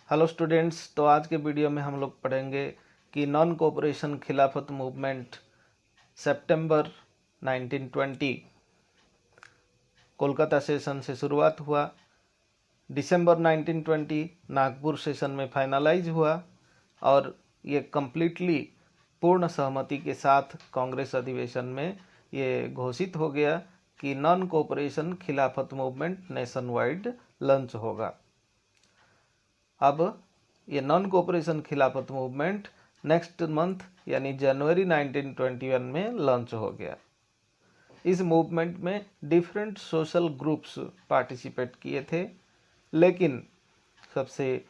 Hello students, तो आज के वीडियो में हम लोग पढ़ेंगे कि नॉन कोऑपरेशन खिलाफत मूवमेंट सितंबर 1920 कोलकाता सेशन से शुरुआत हुआ। दिसंबर 1920 नागपुर सेशन में फाइनलाइज हुआ और ये कम्प्लीटली पूर्ण सहमति के साथ कांग्रेस अधिवेशन में ये घोषित हो गया कि नॉन कोऑपरेशन खिलाफत मूवमेंट नेशन वाइड लॉन्च होगा। अब ये नॉन कोऑपरेशन खिलाफत मूवमेंट नेक्स्ट मंथ यानी जनवरी 1921 में लॉन्च हो गया। इस मूवमेंट में डिफरेंट सोशल ग्रुप्स पार्टिसिपेट किए थे, लेकिन सबसे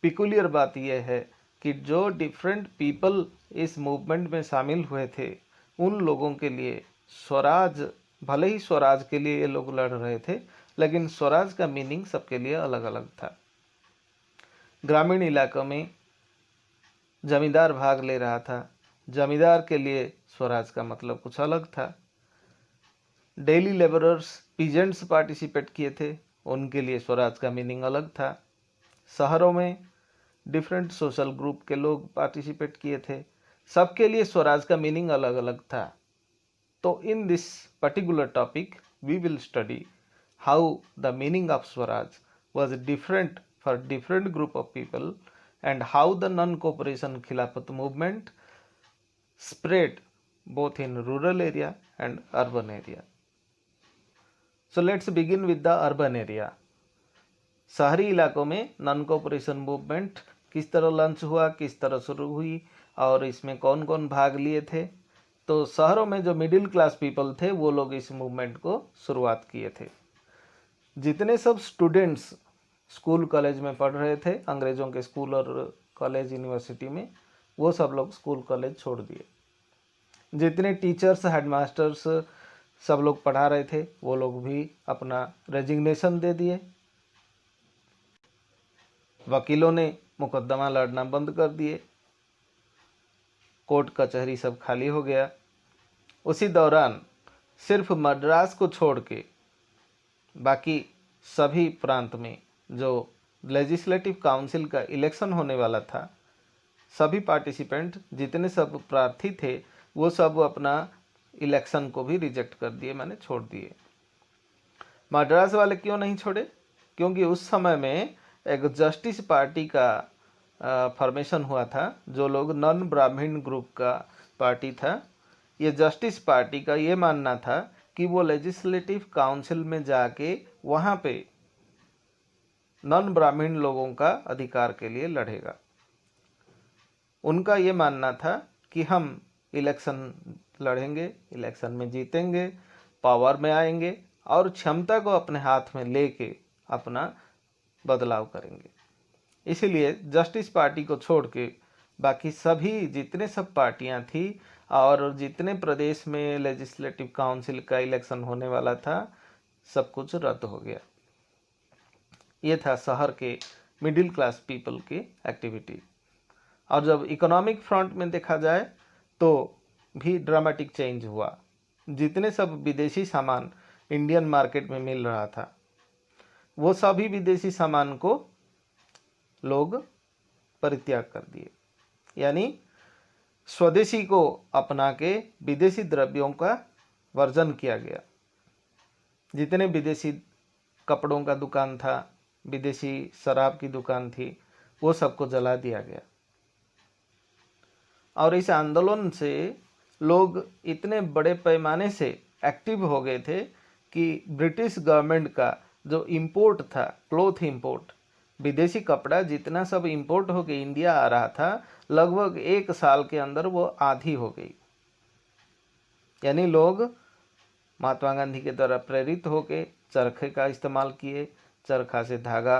पिकुलियर बात यह है कि जो डिफरेंट पीपल इस मूवमेंट में शामिल हुए थे उन लोगों के लिए स्वराज, भले ही स्वराज के लिए ये लोग लड़ रहे थे, लेकिन स्वराज का मीनिंग सबके लिए अलग अलग था। ग्रामीण इलाकों में जमींदार भाग ले रहा था, जमींदार के लिए स्वराज का मतलब कुछ अलग था। डेली लेबरर्स, पीजेंट्स पार्टिसिपेट किए थे, उनके लिए स्वराज का मीनिंग अलग था। शहरों में डिफरेंट सोशल ग्रुप के लोग पार्टिसिपेट किए थे, सबके लिए स्वराज का मीनिंग अलग अलग था। तो in this particular topic we will study how the meaning of Swaraj was different for different group of people and how the non-cooperation Khilafat movement spread both in rural area and urban area. So let's begin with the urban area. शहरी इलाकों में non cooperation movement किस तरह launch हुआ, किस तरह शुरू हुई और इसमें कौन कौन भाग लिए थे। तो शहरों में जो मिडिल क्लास पीपल थे वो लोग इस मूवमेंट को शुरुआत किए थे। जितने सब स्टूडेंट्स स्कूल कॉलेज में पढ़ रहे थे, अंग्रेज़ों के स्कूल और कॉलेज यूनिवर्सिटी में, वो सब लोग स्कूल कॉलेज छोड़ दिए। जितने टीचर्स, हेडमास्टर्स सब लोग पढ़ा रहे थे वो लोग भी अपना रेजिग्नेशन दे दिए। वकीलों ने मुकदमा लड़ना बंद कर दिए, कोर्ट कचहरी सब खाली हो गया। उसी दौरान सिर्फ मद्रास को छोड़ के बाकी सभी प्रांत में जो लेजिस्लेटिव काउंसिल का इलेक्शन होने वाला था, सभी पार्टिसिपेंट जितने सब प्रार्थी थे वो सब अपना इलेक्शन को भी रिजेक्ट कर दिए, मैंने छोड़ दिए। मद्रास वाले क्यों नहीं छोड़े? क्योंकि उस समय में एक जस्टिस पार्टी का फॉर्मेशन हुआ था, जो लोग नॉन ब्राह्मण ग्रुप का पार्टी था। ये जस्टिस पार्टी का ये मानना था कि वो लेजिस्लेटिव काउंसिल में जाके वहाँ पे नॉन ब्राह्मण लोगों का अधिकार के लिए लड़ेगा। उनका ये मानना था कि हम इलेक्शन लड़ेंगे, इलेक्शन में जीतेंगे, पावर में आएंगे और क्षमता को अपने हाथ में लेके अपना बदलाव करेंगे। इसीलिए जस्टिस पार्टी को छोड़ के बाकी सभी जितने सब पार्टियां थी और जितने प्रदेश में लेजिस्लेटिव काउंसिल का इलेक्शन होने वाला था, सब कुछ रद्द हो गया। ये था शहर के मिडिल क्लास पीपल की एक्टिविटी। और जब इकोनॉमिक फ्रंट में देखा जाए तो भी ड्रामेटिक चेंज हुआ। जितने सब विदेशी सामान इंडियन मार्केट में मिल रहा था, वो सभी विदेशी सामान को लोग परित्याग कर दिए, यानी स्वदेशी को अपना के विदेशी द्रव्यों का वर्जन किया गया। जितने विदेशी कपड़ों का दुकान था, विदेशी शराब की दुकान थी, वो सबको जला दिया गया। और इस आंदोलन से लोग इतने बड़े पैमाने से एक्टिव हो गए थे कि ब्रिटिश गवर्नमेंट का जो इंपोर्ट था, क्लॉथ इंपोर्ट, विदेशी कपड़ा जितना सब इंपोर्ट होकर इंडिया आ रहा था, लगभग 1 साल के अंदर वो आधी हो गई। यानी लोग महात्मा गांधी के द्वारा प्रेरित होकर चरखे का इस्तेमाल किए, चरखा से धागा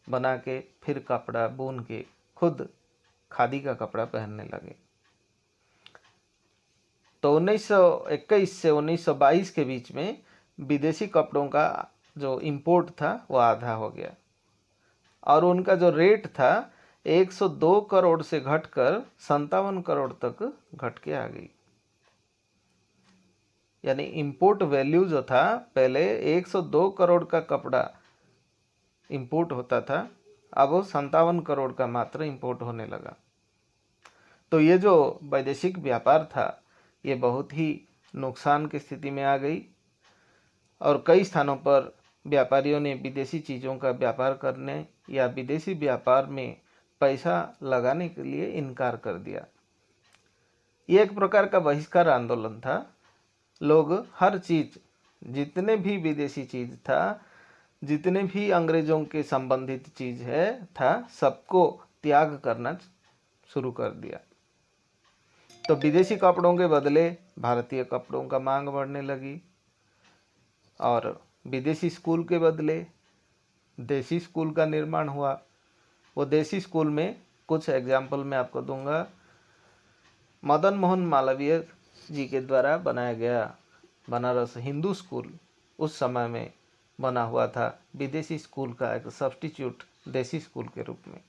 बना के फिर कपड़ा बुन के खुद खादी का कपड़ा पहनने लगे। तो 1921 से 1922 के बीच में विदेशी कपड़ों का जो इंपोर्ट था वो आधा हो गया और उनका जो रेट था 102 करोड़ से घटकर 57 करोड़ तक घट के आ गई। यानी इंपोर्ट वैल्यू जो था, पहले 102 करोड़ का कपड़ा इंपोर्ट होता था, अब वो 57 करोड़ का मात्र इंपोर्ट होने लगा। तो ये जो वैदेशिक व्यापार था ये बहुत ही नुकसान की स्थिति में आ गई और कई स्थानों पर व्यापारियों ने विदेशी चीज़ों का व्यापार करने या विदेशी व्यापार में पैसा लगाने के लिए इनकार कर दिया। ये एक प्रकार का बहिष्कार आंदोलन था। लोग हर चीज़, जितने भी विदेशी चीज़ था, जितने भी अंग्रेजों के संबंधित चीज़ था, सबको त्याग करना शुरू कर दिया। तो विदेशी कपड़ों के बदले भारतीय कपड़ों का मांग बढ़ने लगी और विदेशी स्कूल के बदले देसी स्कूल का निर्माण हुआ। वो देसी स्कूल में कुछ एग्जाम्पल मैं आपको दूंगा। मदन मोहन मालवीय जी के द्वारा बनाया गया बनारस हिंदू स्कूल उस समय में बना हुआ था विदेशी स्कूल का एक सब्स्टिट्यूट देसी स्कूल के रूप में।